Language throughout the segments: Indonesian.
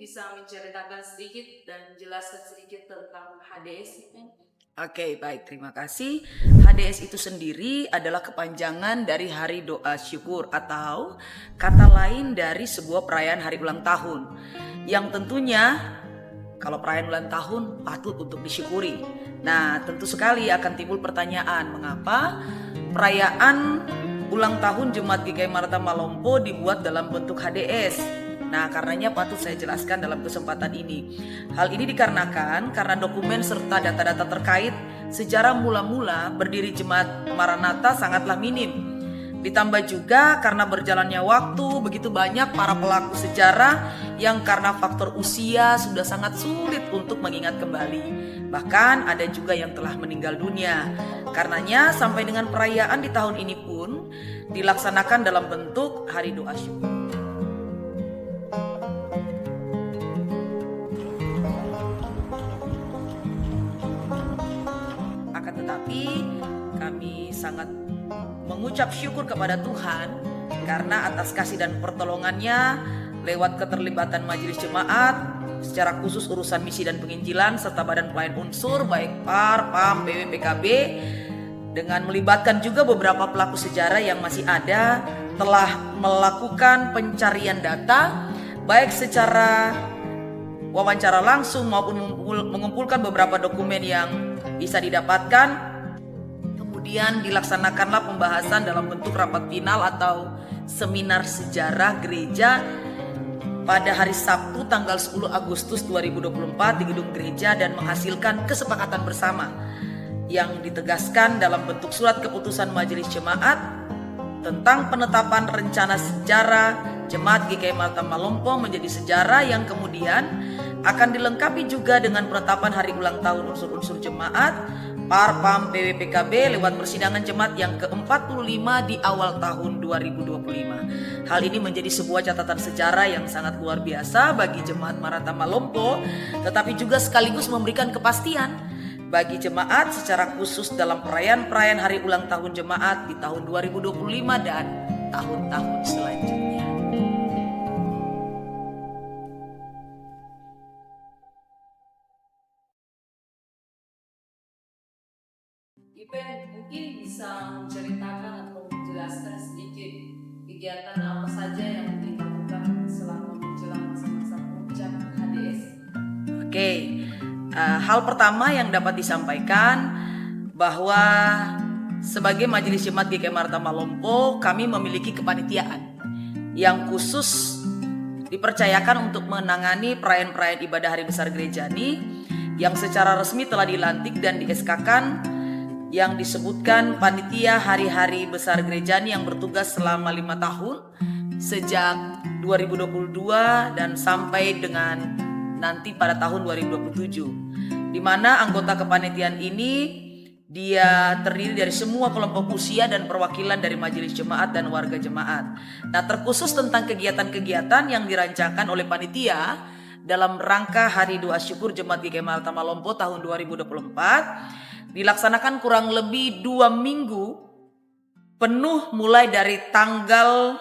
bisa menceritakan sedikit dan jelaskan sedikit tentang HDS? Oke, baik, terima kasih. HDS itu sendiri adalah kepanjangan dari Hari Doa Syukur atau kata lain dari sebuah perayaan hari ulang tahun. Yang tentunya kalau perayaan ulang tahun patut untuk disyukuri. Nah, tentu sekali akan timbul pertanyaan, mengapa perayaan ulang tahun Jemaat GKI Maranatha Malompo dibuat dalam bentuk HDS? Nah, karenanya patut saya jelaskan dalam kesempatan ini. Hal ini dikarenakan karena dokumen serta data-data terkait sejarah mula-mula berdiri Jemaat Maranatha sangatlah minim. Ditambah juga karena berjalannya waktu, begitu banyak para pelaku sejarah yang karena faktor usia sudah sangat sulit untuk mengingat kembali. Bahkan ada juga yang telah meninggal dunia. Karenanya sampai dengan perayaan di tahun ini pun dilaksanakan dalam bentuk Hari Doa Syukur. Akan tetapi kami sangat mengucap syukur kepada Tuhan karena atas kasih dan pertolongannya lewat keterlibatan majelis jemaat secara khusus urusan misi dan penginjilan serta badan pelayan unsur baik PAR, PAM, PW, PKB dengan melibatkan juga beberapa pelaku sejarah yang masih ada telah melakukan pencarian data baik secara wawancara langsung maupun mengumpulkan beberapa dokumen yang bisa didapatkan. Kemudian dilaksanakanlah pembahasan dalam bentuk rapat final atau seminar sejarah gereja pada hari Sabtu tanggal 10 Agustus 2024 di gedung gereja dan menghasilkan kesepakatan bersama yang ditegaskan dalam bentuk surat keputusan majelis jemaat tentang penetapan rencana sejarah Jemaat GKI Maranatha Malompo menjadi sejarah yang kemudian akan dilengkapi juga dengan penetapan hari ulang tahun unsur-unsur jemaat PAR, PAM, PW, PKB lewat persidangan jemaat yang ke-45 di awal tahun 2025. Hal ini menjadi sebuah catatan sejarah yang sangat luar biasa bagi Jemaat Maranatha Malompo, tetapi juga sekaligus memberikan kepastian bagi jemaat secara khusus dalam perayaan-perayaan hari ulang tahun jemaat di tahun 2025 dan tahun-tahun selanjutnya. Ipen mungkin bisa menceritakan atau menjelaskan sedikit kegiatan apa saja yang dilakukan selama menjelang masa-masa puncak HDS. Oke, hal pertama yang dapat disampaikan bahwa sebagai Majelis Jemaat GKI Maranatha Malompo kami memiliki kepanitiaan yang khusus dipercayakan untuk menangani perayaan-perayaan ibadah hari besar gereja ini yang secara resmi telah dilantik dan di-SK-kan yang disebutkan panitia hari-hari besar gereja ini yang bertugas selama 5 tahun sejak 2022 dan sampai dengan nanti pada tahun 2027, di mana anggota kepanitiaan ini dia terdiri dari semua kelompok usia dan perwakilan dari majelis jemaat dan warga jemaat. Nah, terkhusus tentang kegiatan-kegiatan yang dirancangkan oleh panitia dalam rangka Hari Doa Syukur Jemaat GKI Maranatha Malompo tahun 2024 dilaksanakan kurang lebih 2 minggu penuh mulai dari tanggal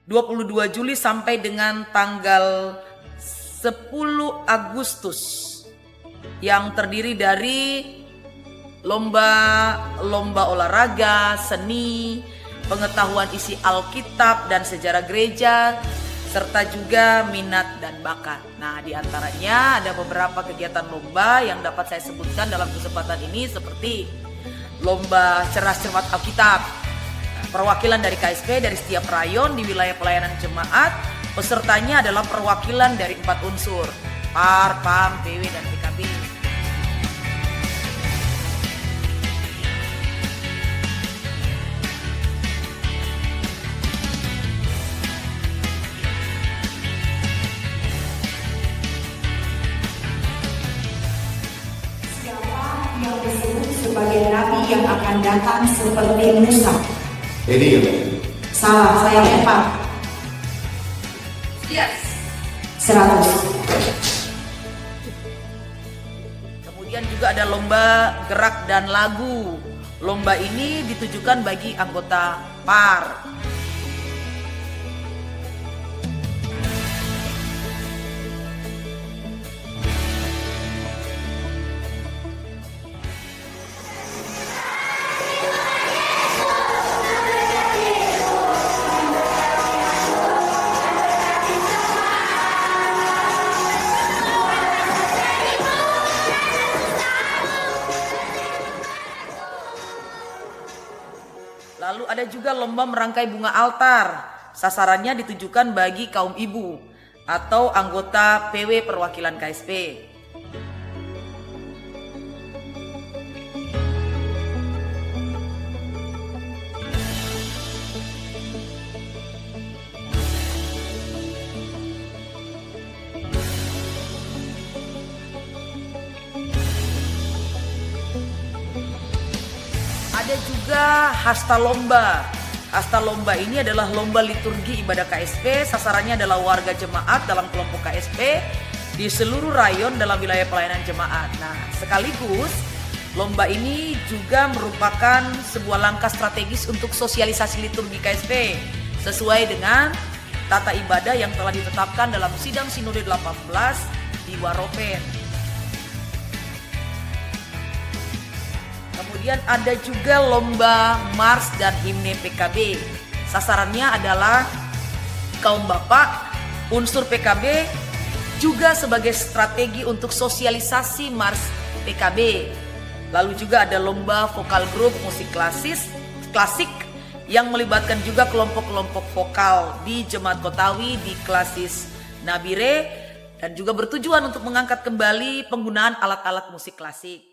22 Juli sampai dengan tanggal 10 Agustus yang terdiri dari lomba olahraga, seni, pengetahuan isi Alkitab dan sejarah gereja, serta juga minat dan bakat. Nah, diantaranya ada beberapa kegiatan lomba yang dapat saya sebutkan dalam kesempatan ini seperti lomba cerdas cermat Alkitab, perwakilan dari KSP dari setiap rayon di wilayah pelayanan jemaat. Pesertanya adalah perwakilan dari 4 unsur, PAR, PAM, PW, dan PKB. Yang disebut sebagai nabi yang akan datang seperti Musa. Ini Salah, saya lempar. Yes. 100. Kemudian juga ada lomba gerak dan lagu. Lomba ini ditujukan bagi anggota PAR. Ada juga lomba merangkai bunga altar. Sasarannya ditujukan bagi kaum ibu atau anggota PW perwakilan KSP. Ada juga hasta lomba. Hasta lomba ini adalah lomba liturgi ibadah KSP. Sasarannya adalah warga jemaat dalam kelompok KSP di seluruh rayon dalam wilayah pelayanan jemaat. Nah, sekaligus lomba ini juga merupakan sebuah langkah strategis untuk sosialisasi liturgi KSP sesuai dengan tata ibadah yang telah ditetapkan dalam Sidang Sinode 18 di Waropen. Kemudian ada juga lomba Mars dan Himne PKB. Sasarannya adalah kaum bapak, unsur PKB, juga sebagai strategi untuk sosialisasi Mars PKB. Lalu juga ada lomba vokal grup musik klasik yang melibatkan juga kelompok-kelompok vokal di Jemaat Kotawi di Klasis Nabire dan juga bertujuan untuk mengangkat kembali penggunaan alat-alat musik klasik.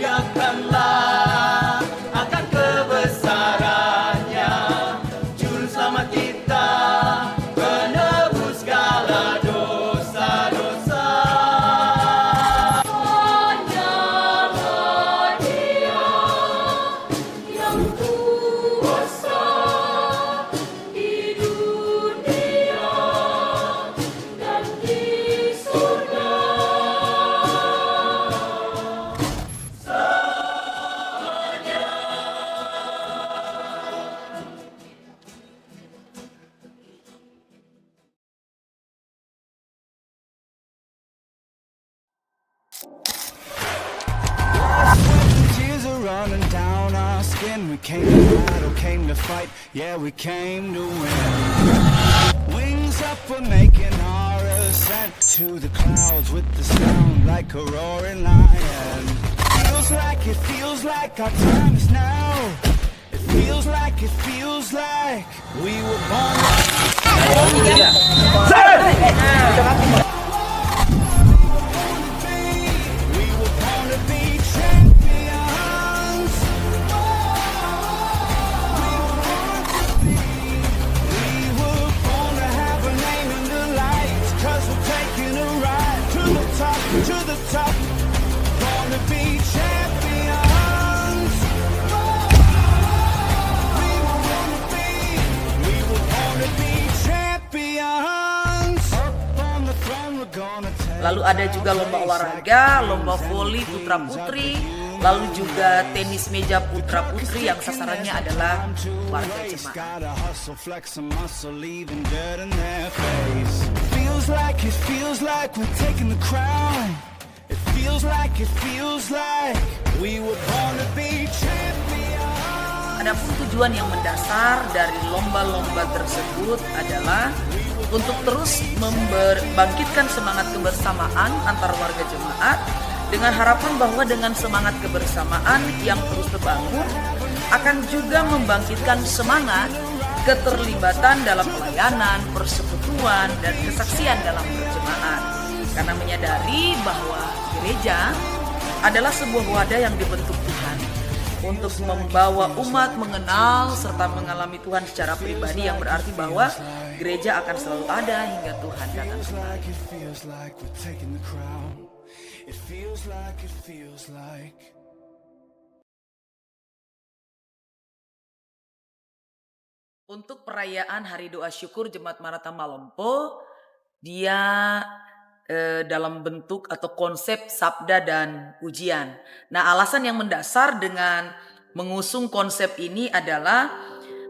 Muliakanlah akan kebesarannya, Juru Selamat kita, penebus segala dosa-dosa. Hanyalah Dia yang kuasa di dunia dan di surga. Tears are running down our skin. We came to battle, came to fight. Yeah, we came to win. Wings up, we're making our ascent to the clouds with the sound like a roaring lion. Feels like our time is now. It feels like we were born. We were born to be champions. We were born to have a name in the lights, 'cause we're taking a ride to the top, to the top. Born to be champions. We were born to be champions. Up on the throne we're gonna take. Lalu ada juga lomba olahraga, lomba voli putra putri, lalu juga tenis meja putra putri yang sasarannya adalah warga jemaat. Gotta hustle, flex a muscle, leaving dirt in their face. Feels like we're taking the crown. It feels like we were born to be champions. Ada Adapun tujuan yang mendasar dari lomba-lomba tersebut adalah untuk terus membangkitkan semangat kebersamaan antar warga jemaat dengan harapan bahwa dengan semangat kebersamaan yang terus terbangun akan juga membangkitkan semangat keterlibatan dalam pelayanan, persekutuan, dan kesaksian dalam berjemaat. Karena menyadari bahwa gereja adalah sebuah wadah yang dibentuk Tuhan untuk membawa umat mengenal serta mengalami Tuhan secara pribadi, yang berarti bahwa gereja akan selalu ada hingga Tuhan datang kembali. Untuk perayaan Hari Doa Syukur Jemaat Maranatha Malompo, dia dalam bentuk atau konsep sabda dan pujian. Nah, alasan yang mendasar dengan mengusung konsep ini adalah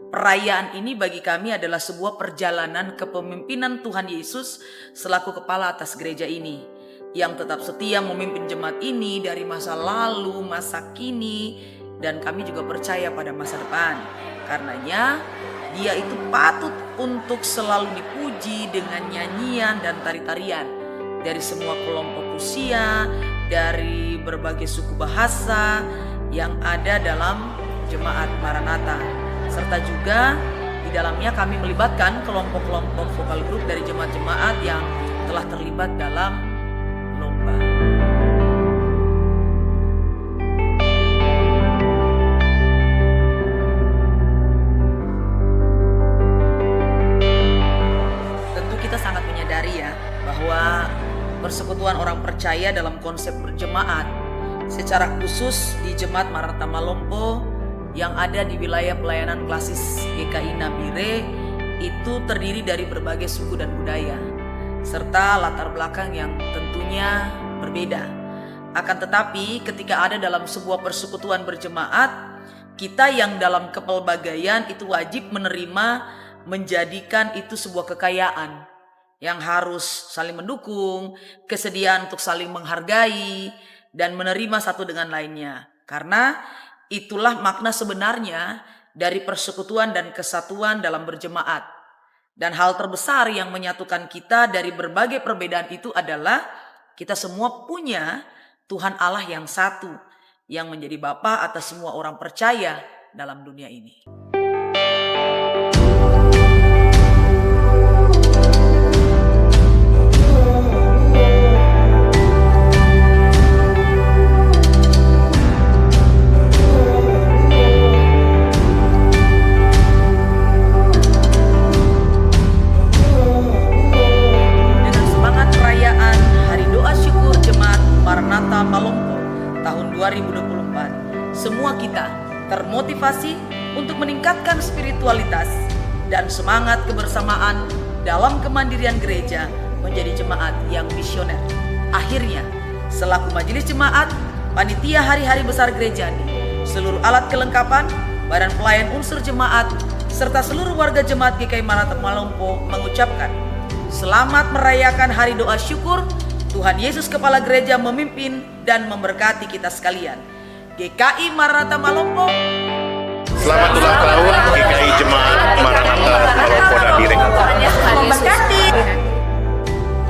perayaan ini bagi kami adalah sebuah perjalanan kepemimpinan Tuhan Yesus selaku kepala atas gereja ini, yang tetap setia memimpin jemaat ini dari masa lalu, masa kini, dan kami juga percaya pada masa depan. Karenanya dia itu patut untuk selalu dipuji dengan nyanyian dan tari-tarian dari semua kelompok usia, dari berbagai suku bahasa yang ada dalam jemaat Maranatha. Serta juga di dalamnya kami melibatkan kelompok-kelompok vokal grup dari jemaat-jemaat yang telah terlibat dalam lomba. Tentu kita sangat menyadari ya bahwa persekutuan orang percaya dalam konsep berjemaat, secara khusus di Jemaat Maranatha Malompo yang ada di wilayah pelayanan klasis GKI Nabire, itu terdiri dari berbagai suku dan budaya serta latar belakang yang tentunya berbeda. Akan tetapi ketika ada dalam sebuah persekutuan berjemaat, kita yang dalam kepelbagaian itu wajib menerima, menjadikan itu sebuah kekayaan yang harus saling mendukung, kesediaan untuk saling menghargai dan menerima satu dengan lainnya. Karena itulah makna sebenarnya dari persekutuan dan kesatuan dalam berjemaat. Dan hal terbesar yang menyatukan kita dari berbagai perbedaan itu adalah kita semua punya Tuhan Allah yang satu, yang menjadi Bapa atas semua orang percaya dalam dunia ini. Maranatha Malompo tahun 2024, semua kita termotivasi untuk meningkatkan spiritualitas dan semangat kebersamaan dalam kemandirian gereja menjadi jemaat yang misioner. Akhirnya, selaku majelis jemaat, panitia hari-hari besar gereja ini, seluruh alat kelengkapan, badan pelayan unsur jemaat, serta seluruh warga jemaat GKI Maranatha Malompo mengucapkan selamat merayakan Hari Doa Syukur. Tuhan Yesus Kepala Gereja memimpin dan memberkati kita sekalian. GKI Maranatha Malompo. Selamat ulang tahun GKI Jemaat Maranatha Malompo Nabire. Memberkati.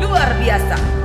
Luar biasa.